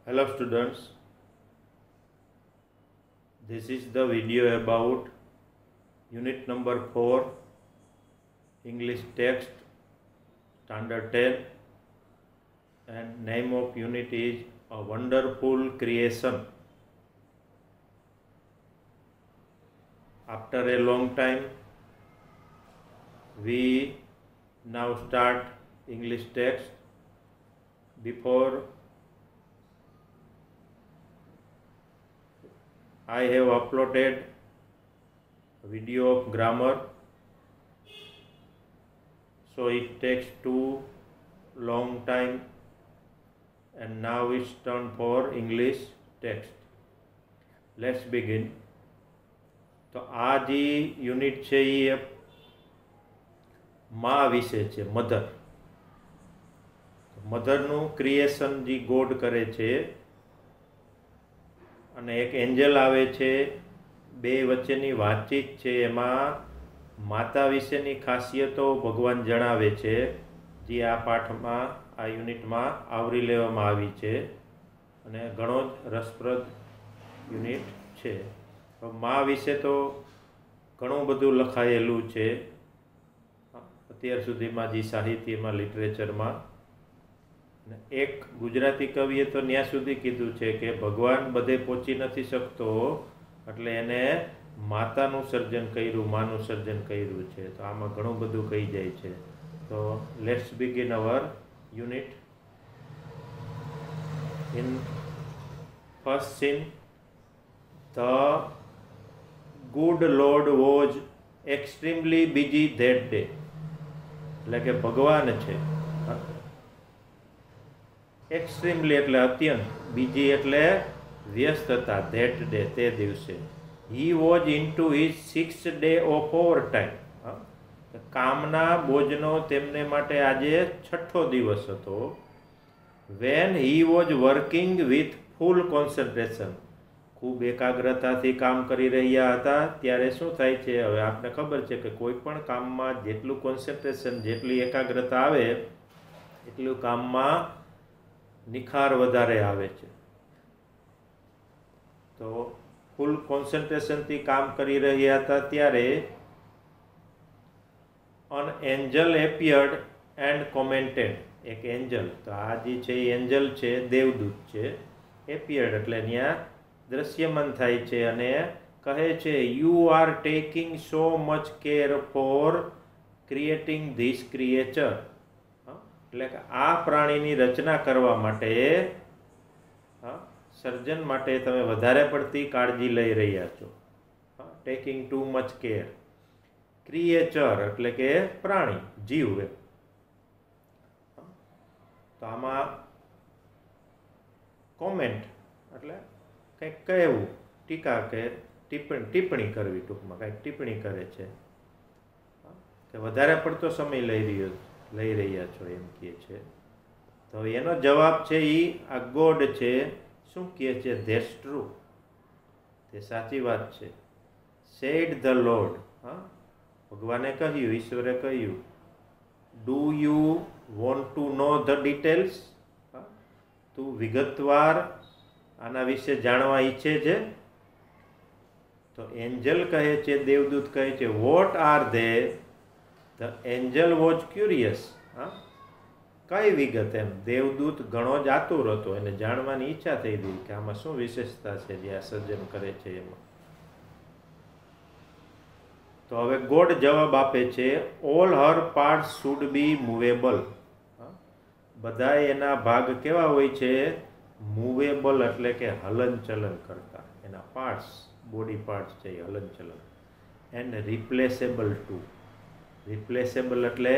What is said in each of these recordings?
Hello students, this is the video about unit number 4 English text standard 10 and name of unit is A Wonderful Creation. After a long time we now start English text. Before I have uploaded a video of grammar, so it takes too long time, and now it's turn for English text. Let's begin. તો આ જે unit છે એ મા વિશે છે, મધરનું creation જે God કરે છે, અને એક એન્જલ આવે છે, બે વચ્ચેની વાતચીત છે, એમાં માતા વિશેની ખાસિયતો ભગવાન જણાવે છે, જે આ પાઠમાં આ યુનિટમાં આવરી લેવામાં આવી છે, અને ઘણો જ રસપ્રદ યુનિટ છે. મા વિશે તો ઘણું બધું લખાયેલું છે અત્યાર સુધીમાં જે સાહિત્યમાં, લિટરેચરમાં. એક ગુજરાતી કવિએ તો ત્યાં સુધી કીધું છે કે ભગવાન બધે પહોંચી નથી શકતો, એટલે એને માતાનું સર્જન કર્યું, માનું સર્જન કર્યું છે. તો આમાં ઘણું બધું કહી જાય છે. તો let's begin our unit. In first scene, the good lord was extremely busy that day. એટલે કે ભગવાન છે એક્સ્ટ્રીમલી એટલે અત્યંત, બીજી એટલે વ્યસ્ત હતા, ધેટ ડે તે દિવસે. He was into his 6th day of over time. કામના બોજનો તેમને માટે આજે 6થો દિવસ હતો. When he was working with full concentration, ખૂબ એકાગ્રતાથી કામ કરી રહ્યા હતા. ત્યારે શું થાય છે, હવે આપને ખબર છે કે કોઈ પણ કામમાં જેટલું કોન્સન્ટ્રેશન, જેટલી એકાગ્રતા આવે એટલું કામમાં નિખાર વધારે આવે છે. તો ફૂલ કોન્સન્ટ્રેશનથી કામ કરી રહ્યા હતા ત્યારે અન એન્જલ એપિયર્ડ એન્ડ કોમેન્ટેડ. એક એન્જલ, તો આ જે છે એ એન્જલ છે, દેવદૂત છે. એપિયર્ડ એટલે ત્યાં દ્રશ્યમાન થાય છે અને કહે છે, you are taking so much care for creating this creature. એટલે કે આ પ્રાણીની રચના કરવા માટે, સર્જન માટે તમે વધારે પડતી કાળજી લઈ રહ્યા છો. Taking too much care. Creature એટલે કે પ્રાણી, જીવ. તો આમાં કોમેન્ટ એટલે કંઈક કહેવું, ટીકા કે ટિપ્પણી કરવી, ટૂંકમાં કંઈક ટિપ્પણી કરે છે કે વધારે પડતો સમય લઈ રહ્યા છો એમ કહે છે. તો એનો જવાબ છે એ આ ગોડ છે, શું કહે છે, ધેટ્સ ટ્રુ, તે સાચી વાત છે. Said the lord. ભગવાને કહ્યું, ઈશ્વરે કહ્યું, do you want to know the details. તું વિગતવાર આના વિશે જાણવા ઈચ્છે છે? તો એન્જલ કહે છે, દેવદૂત કહે છે, what are they? The Angel was curious. કઈ વિગત? એમ દેવદૂત ઘણો જ આતુર હતો, એને જાણવાની ઈચ્છા થઈ ગઈ કે આમાં શું વિશેષતા છે જે આ સર્જન કરે છે એમાં. તો હવે ગોડ જવાબ આપે છે, all her parts should be movable. બધા એના ભાગ કેવા હોય છે? મૂવેબલ એટલે કે હલનચલન કરતા. એના પાર્ટ્સ, બોડી પાર્ટ્સ છે એ હલનચલન. And રિપ્લેસેબલ two. રિપ્લેસેબલ એટલે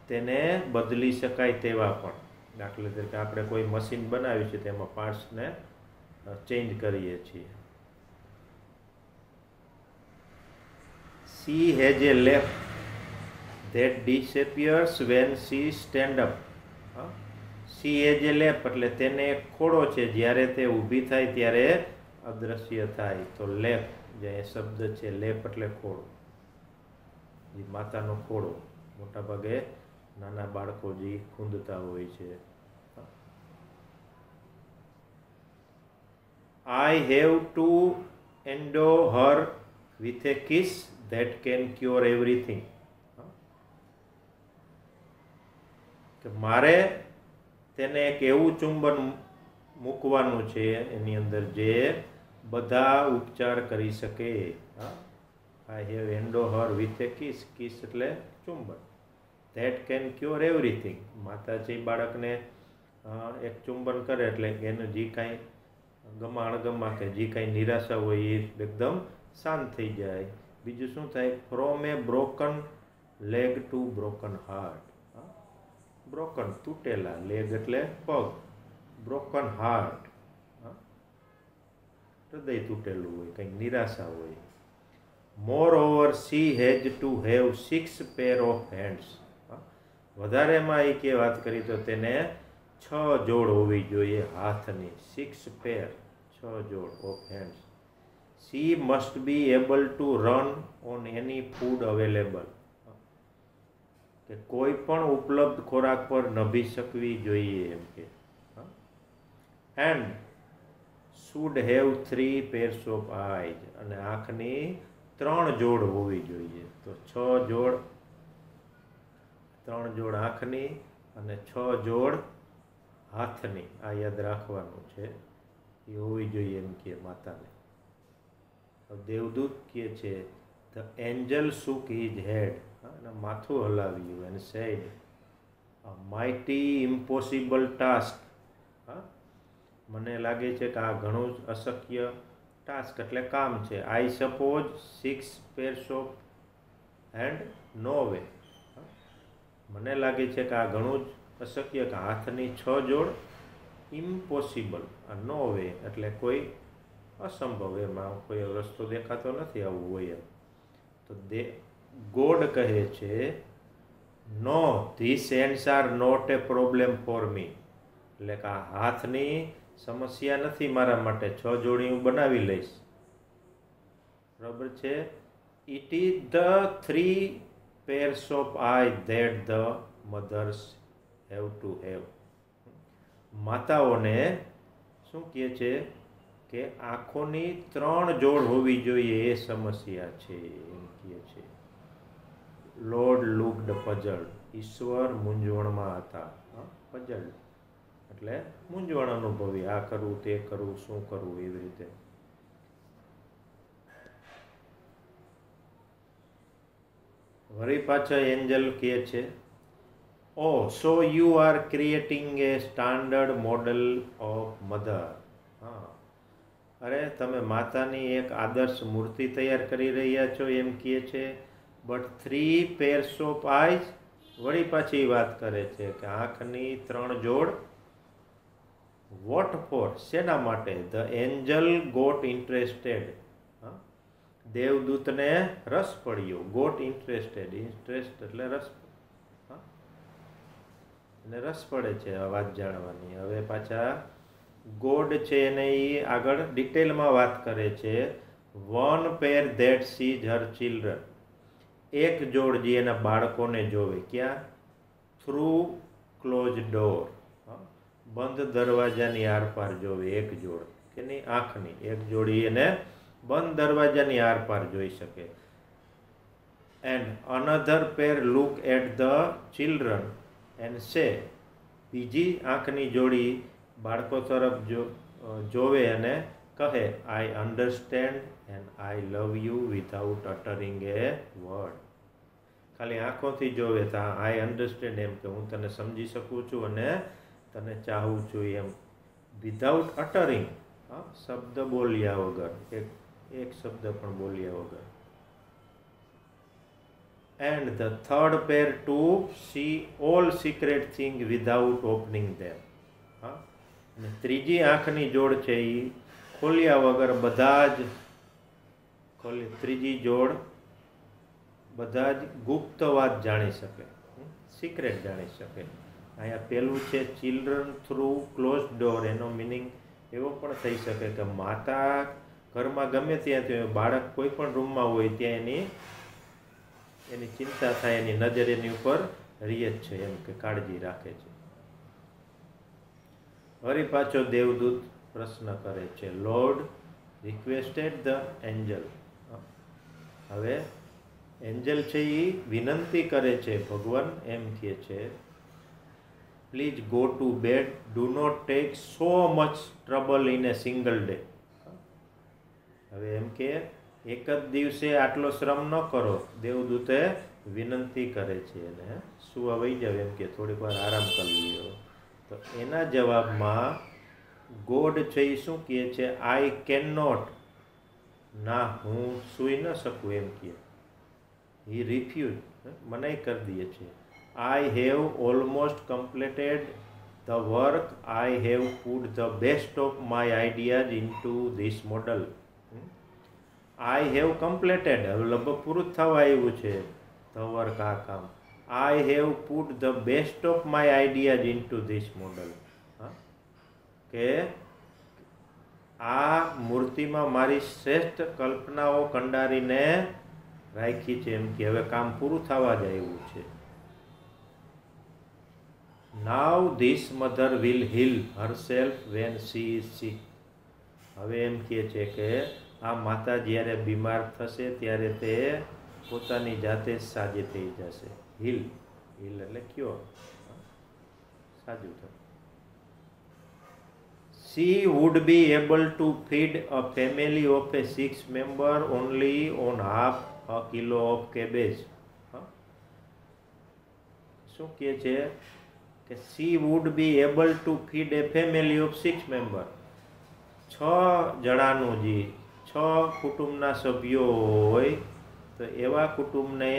તેને બદલી શકાય તેવા પણ. દાખલા તરીકે આપણે કોઈ મશીન બનાવ્યું છે તેમાં પાર્ટ્સને ચેન્જ કરીએ છીએ. She has a lap that disappears when she stand up. She has a lap એટલે તેને એક ખોડો છે, જ્યારે તે ઊભી થાય ત્યારે અદૃશ્ય થાય. તો લેપ જે શબ્દ છે, લેપ એટલે ખોડો, જે માતાનો ખોડો. મોટા ભાગે નાના બાળકો જે ખૂંદતા હોય છે. I have to endow her with a kiss that can cure everything. કે મારે તેને એક એવું ચુંબન મૂકવાનું છે એની અંદર જે બધા ઉપચાર કરી શકે. I have endo her with a kiss. Kiss એટલે ચુંબન. That can cure everything. માતાજી બાળકને એક ચુંબન કરે એટલે એને જે કાંઈ ગમા અણગમા કે જે કાંઈ નિરાશા હોય એ એકદમ શાંત થઈ જાય. બીજું શું થાય? From a broken leg to broken heart. Broken તૂટેલા, લેગ એટલે પગ, બ્રોકન હાર્ટ હૃદય તૂટેલું હોય, કંઈક નિરાશા હોય. Moreover she has to have 6 pair of hands. વધારેમાં એ કે વાત કરી તો તેને 6 જોડ હોવી જોઈએ હાથની. 6 પેર, 6 જોડ of hands. C must be able to run on any food available. કે કોઈ પણ ઉપલબ્ધ ખોરાક પર નભી શકવી જોઈએ એમ કે. And should have 3 pairs of eyes. અને આંખની 3 જોડ હોવી જોઈએ. તો 6 જોડ, 3 જોડ આંખની અને 6 જોડ હાથની. આ યાદ રાખવાનું છે, એ હોવી જોઈએ એમ કે માતાને. દેવદૂત કહે છે the Angel shook his head. અને માથું હલાવ્યું and said a mighty impossible task. મને લાગે છે કે આ ઘણું જ અશક્ય ટાસ્ક એટલે કામ છે. I suppose 6 pairs of hand no way. મને લાગે છે કે આ ઘણું જ અશક્ય કે હાથની 6 જોડ. ઇમ્પોસિબલ, નો વે એટલે કોઈ અસંભવ, એમાં કોઈ રસ્તો દેખાતો નથી આવું હોય એમ. તો ગોડ કહે છે no, this hands are not a problem for me. એટલે કે આ હાથની સમસ્યા નથી મારા માટે. 6 જોડી હું બનાવી લઈશ. બરાબર છે. It is the 3 pairs of eye that the mothers have to have. માતાઓને શું કહે છે કે આંખોની 3 જોડ હોવી જોઈએ એ સમસ્યા છે એમ કહે છે. લોર્ડ લુક્ડ પઝલ્ડ. ઈશ્વર મૂંઝવણમાં હતા. પઝલ્ડ એટલે મૂંઝવણ અનુભવી, આ કરવું તે કરવું, શું કરવું, એવી રીતે. વળી પાછા એન્જલ કહે છે oh so you are creating a standard model of mother. અરે તમે માતાની એક આદર્શ મૂર્તિ તૈયાર કરી રહ્યા છો એમ કહે છે. But 3 pairs of eyes. વળી પાછી વાત કરે છે કે આંખની 3 જોડ. What for? શેના માટે? The angel got interested. દેવદૂતને રસ પડ્યો. Got interested. ઇન્ટરેસ્ટ એટલે રસ. અને રસ પડે છે આ વાત જાણવાની. હવે પાછા ગોડ છે એને એ આગળ ડિટેલમાં વાત કરે છે. 1 pair that sees her children. એક જોડ જે એના બાળકોને જોવે. ક્યાં? Through close door. બંધ દરવાજાની આરપાર જોવે. એક જોડ કે નહીં આંખની એક જોડી એને બંધ દરવાજાની આરપાર જોઈ શકે. And another pair look at the children and say. બીજી આંખની જોડી બાળકો તરફ જોવે અને કહે I understand and I love you without uttering a word. ખાલી આંખોથી જોવે તો આઈ અન્ડરસ્ટેન્ડ એમ કે હું તને સમજી શકું છું અને તને ચાહું છું એમ. વિધાઉટ અટરિંગ, શબ્દ બોલ્યા વગર, એક શબ્દ પણ બોલ્યા વગર. And the third pair to see all secret thing without opening them. અને ત્રીજી આંખની જોડ છે એ ખોલ્યા વગર બધા જ ત્રીજી જોડ બધા જ ગુપ્ત વાત જાણી શકે, સિક્રેટ જાણી શકે. અહીંયા પેલું છે ચિલ્ડ્રન થ્રુ ક્લોઝ ડોર. એનો મિનિંગ એવો પણ થઈ શકે કે માતા ઘરમાં ગમે ત્યાંથી બાળક કોઈ પણ રૂમમાં હોય ત્યાં એની ચિંતા થાય, એની નજર એની ઉપર રહે છે એમ કે કાળજી રાખે છે. વળી પાછો દેવદૂત પ્રશ્ન કરે છે. Lord requested the angel. હવે એન્જલ છે એ વિનંતી કરે છે, ભગવાન એમ કહે છે, please go to bed, do not take so much trouble in a single day. હવે એમ કે એક જ દિવસે આટલો શ્રમ ન કરો. દેવદૂતે વિનંતી કરે છે એને સુવા વહી જાવ, એમ કે થોડીક વાર આરામ કરી લ્યો. તો એના જવાબમાં ગોડ છે એ શું કહે છે? I can not. ના, હું સૂઈ ન શકું એમ કહે. હી રિફ્યુઝ, મનાઈ કરી દે છે. I have almost completed the work, I have put the best of my ideas into this model. I have completed, હવે લગભગ પૂરું જ થવા આવ્યું છે ધ વર્ક, આ કામ. I have put the best of my ideas into this model. કે આ મૂર્તિમાં મારી શ્રેષ્ઠ કલ્પનાઓ કંડારીને રાખી છે એમ કે હવે કામ પૂરું થવા જ આવ્યું છે. Now this mother will heal herself when she is sick. હવે એમ કહે છે કે આ માતા જ્યારે બીમાર થશે ત્યારે તે પોતાની જાતે જ સાજી થઈ જશે. હીલ, હીલ એટલે કયો? સાજું થયું. She would be able to feed a family of a 6 member only on half a kilo of cabbage. શું કહે છે કે she would be able to feed a family of 6 member. 6 જણાનું જે 6 કુટુંબના સભ્યો હોય તો એવા કુટુંબને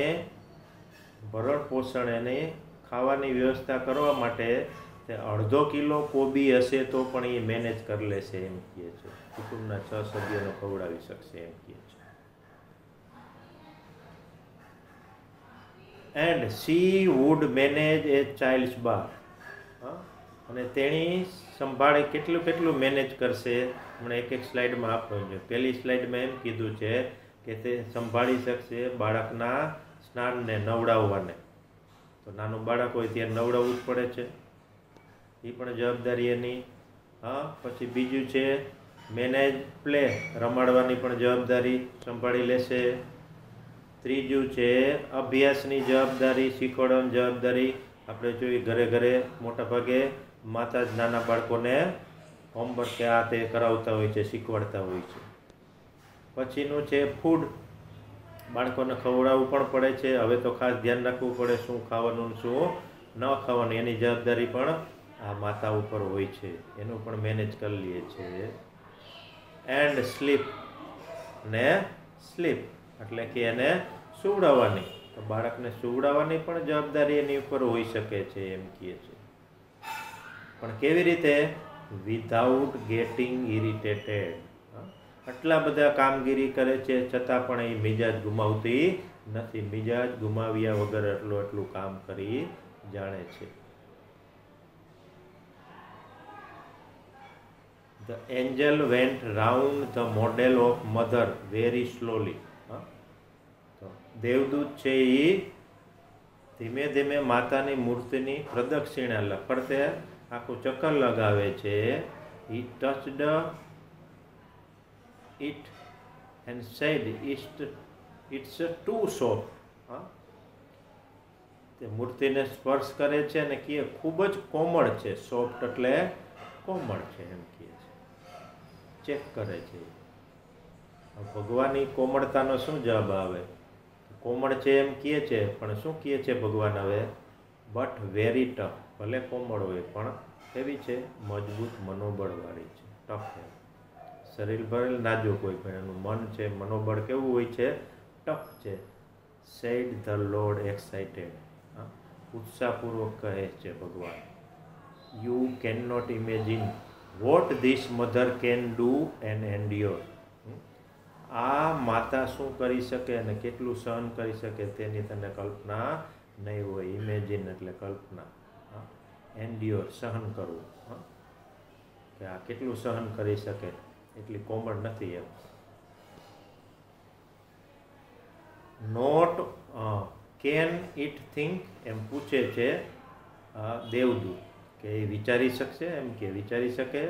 ભરણ પોષણ એને ખાવાની વ્યવસ્થા કરવા માટે અડધો કિલો કોબી હશે તો પણ એ મેનેજ કરી લેશે એમ કહે છે. કુટુંબના 6 સભ્યોને ખવડાવી શકશે એમ કહે છે. And she would manage a child's bath. અને તેણી સંભાળે કેટલું મેનેજ કરશે. મને એક સ્લાઇડમાં આપવું છે. પહેલી સ્લાઇડમાં એમ કીધું છે કે તે સંભાળી શકશે બાળકના સ્નાનને, નવડાવવાને. તો નાનું બાળક હોય ત્યારે નવડાવવું જ પડે છે, એ પણ જવાબદારી એની. પછી બીજું છે મેનેજ પ્લે, રમાડવાની પણ જવાબદારી સંભાળી લેશે. ત્રીજું છે અભ્યાસની જવાબદારી, શીખવાડવાની જવાબદારી. આપણે જોઈએ ઘરે ઘરે મોટા ભાગે માતા જ નાના બાળકોને હોમવર્ક કે આ તે કરાવતા હોય છે, શીખવાડતા હોય છે. પછીનું છે ફૂડ, બાળકોને ખવડાવવું પણ પડે છે. હવે તો ખાસ ધ્યાન રાખવું પડે શું ખાવાનું શું ન ખાવાનું, એની જવાબદારી પણ આ માતા ઉપર હોય છે, એનું પણ મેનેજ કરી લે છે. એન્ડ સ્લીપ, ને સ્લીપ એટલે કે એને સુવડાવવાની, તો બાળકને સુવડાવવાની પણ જવાબદારી એની ઉપર હોઈ શકે છે એમ કહે છે. પણ કેવી રીતે? Without getting irritated. આટલા બધા કામગીરી કરે છે છતાં પણ એ મિજાજ ગુમાવતી નથી. મિજાજ ગુમાવ્યા વગર એટલું કામ કરી જાણે છે. The angel went round the model of mother very slowly. તો દેવદૂત છે એ ધીમે ધીમે માતાની મૂર્તિની પ્રદક્ષિણા ફરતે આખું ચક્કર લગાવે છે. He touched it and said, it's too soft. તે મૂર્તિને સ્પર્શ કરે છે અને કહે ખૂબ જ કોમળ છે. સોફ્ટ એટલે કોમળ છે એમ કહે છે. ચેક કરે છે. ભગવાનની કોમળતાનો શું જવાબ આવે? કોમળ છે એમ કહે છે, પણ શું કહે છે ભગવાન હવે? But very tough. ભલે કોમળ હોય પણ કેવી છે? મજબૂત મનોબળવાળી છે. ટફ છે. શરીર ભરેલ નાજુક હોય પણ એનું મન છે, મનોબળ કેવું હોય છે? ટફ છે. Said the Lord excited. ઉત્સાહપૂર્વક કહે છે ભગવાન. You can not imagine what this mother can do and endure. આ માતા શું કરી શકે અને કેટલું સહન કરી શકે તેની તને કલ્પના નહીં હોય. ઇમેજિન એટલે કલ્પના, એન્ડ્યોર સહન કરવું, કે આ કેટલું સહન કરી શકે, એટલી કોમળ નથી એમ. નોટ કેન ઇટ થિંક, એમ પૂછે છે દેવદૂત કે એ વિચારી શકશે, એમ કે વિચારી શકે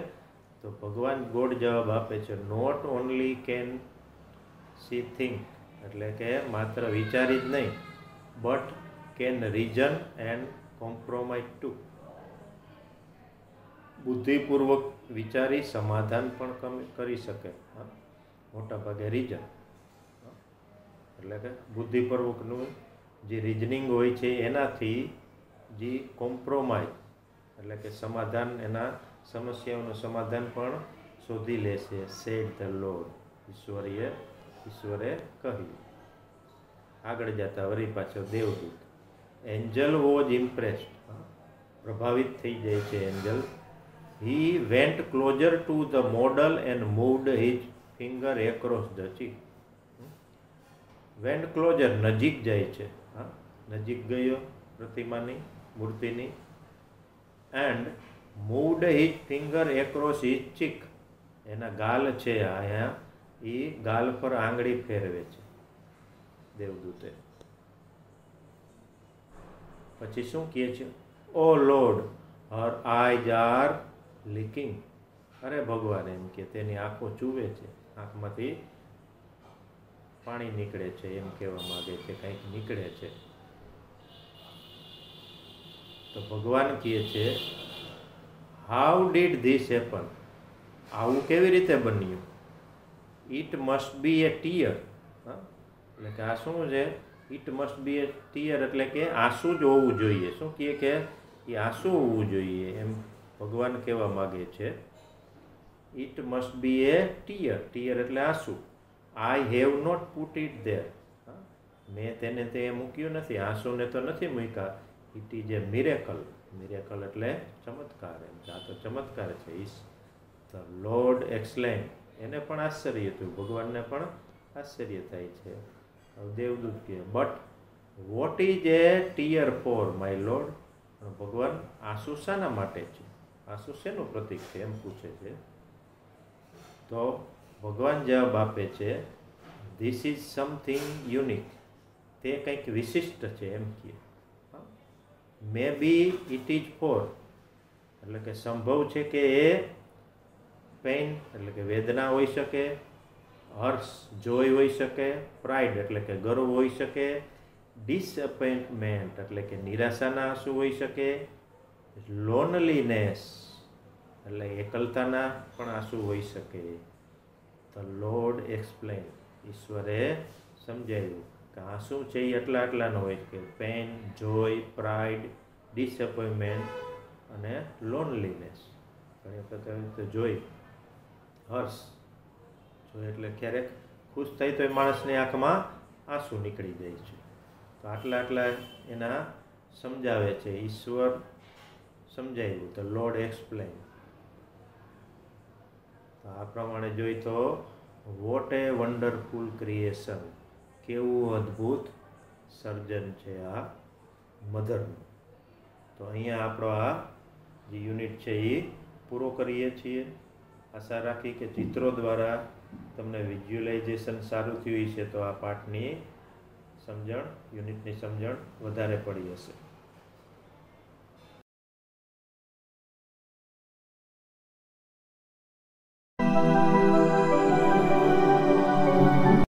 તો ભગવાન ગોડ જવાબ આપે છે, not only can she think, એટલે કે માત્ર વિચારી જ નહીં, but can reason and compromise too, બુદ્ધિપૂર્વક વિચારી સમાધાન પણ કરી શકે, મોટા ભાગે રીઝન, એટલે કે બુદ્ધિપૂર્વકનું જે રીઝનિંગ હોય છે એનાથી જે કોમ્પ્રોમાઇઝ એટલે કે સમાધાન, એના સમસ્યાઓનું સમાધાન પણ શોધી લેશે, સેડ ધ લોર્ડ, ઈશ્વરે કહ્યું. આગળ જતા વળી પાછો દેવદૂત, એન્જલ વોઝ ઇમ્પ્રેસ્ડ, પ્રભાવિત થઈ જાય છે angel. He went closer to the model and moved his finger across the cheek. Went closer, નજીક જાય છે, નજીક ગયો પ્રતિમાની, મૂર્તિની. And moved his finger across his cheek, એના ગાલ છે અહીંયા, એ ગાલ પર આંગળી ફેરવે છે દેવદૂતે. પછી શું કહે છે? Oh Lord, her eyes are leaking. અરે ભગવાન, એમ કે તેની આંખો ચૂવે છે, આંખમાંથી પાણી નીકળે છે, એમ કહેવા માંગે છે, કંઈક નીકળે છે. તો ભગવાન કહે છે, હાઉ ડીડ ધીસ હેપન, આવું કેવી રીતે બન્યું? It must be a tear, એટલે કે આ શું છે? It must be a tear, એટલે કે આંસુ જ હોવું જોઈએ. શું કહે કે એ આંસુ હોવું જોઈએ, એમ ભગવાન કહેવા માગે છે. It must be a tear, tear એટલે આંસુ. I have not put it there, મેં તેને તે મૂક્યું નથી, આંસુને તો નથી મૂક્યા. It is a miracle, miracle એટલે ચમત્કાર, એમ કે આ તો ચમત્કાર છે. ઇસ ધ લોર્ડ એક્સપ્લેન, એને પણ આશ્ચર્ય થયું, ભગવાનને પણ આશ્ચર્ય થાય છે. દેવદૂત કહે, but what is A tear for my lord, ભગવાન આંસુ શાના માટે છે? આંસુ શેનું પ્રતીક છે? એમ પૂછે છે. તો ભગવાન જવાબ આપે છે, ધીસ ઇઝ સમથિંગ યુનિક, તે કંઈક વિશિષ્ટ છે, એમ કહે. મે બી ઇટ ઇઝ ફોર, એટલે કે સંભવ છે કે એ પેઇન એટલે કે વેદના હોઈ શકે, હર્ષ જોય હોઈ શકે, પ્રાઇડ એટલે કે ગર્વ હોઈ શકે, ડિસઅપોઇન્ટમેન્ટ એટલે કે નિરાશાના આંસુ હોઈ શકે, લોનલીનેસ એટલે એકલતાના પણ આંસુ હોઈ શકે. ધ લોર્ડ એક્સપ્લેન, ઈશ્વરે સમજાવ્યું કે આ શું છે, એ એટલા હોય કે પેન, જોય, પ્રાઇડ, ડિસઅપોઇન્ટમેન્ટ અને લોનલીનેસ. ઘણી વખત જોઈ, હર્ષ જોઈ એટલે ક્યારેક ખુશ થાય તો એ માણસની આંખમાં આંસુ નીકળી જાય છે. તો આટલા એના સમજાવે છે, ઈશ્વર સમજાવ્યું, ધ લોર્ડ એક્સપ્લેન. તો આ પ્રમાણે જોઈ તો વોટ એ વન્ડરફુલ ક્રિએશન, કેવું અદ્ભુત સર્જન છે આ મધરનું. તો અહીંયા આપણો આ જે યુનિટ છે એ પૂરો કરીએ છીએ. આશા રાખી કે ચિત્રો દ્વારા તમને વિઝ્યુઅલાઇઝેશન સારું થયું છે, તો આ પાઠની સમજણ, યુનિટની સમજણ વધારે પડી હશે.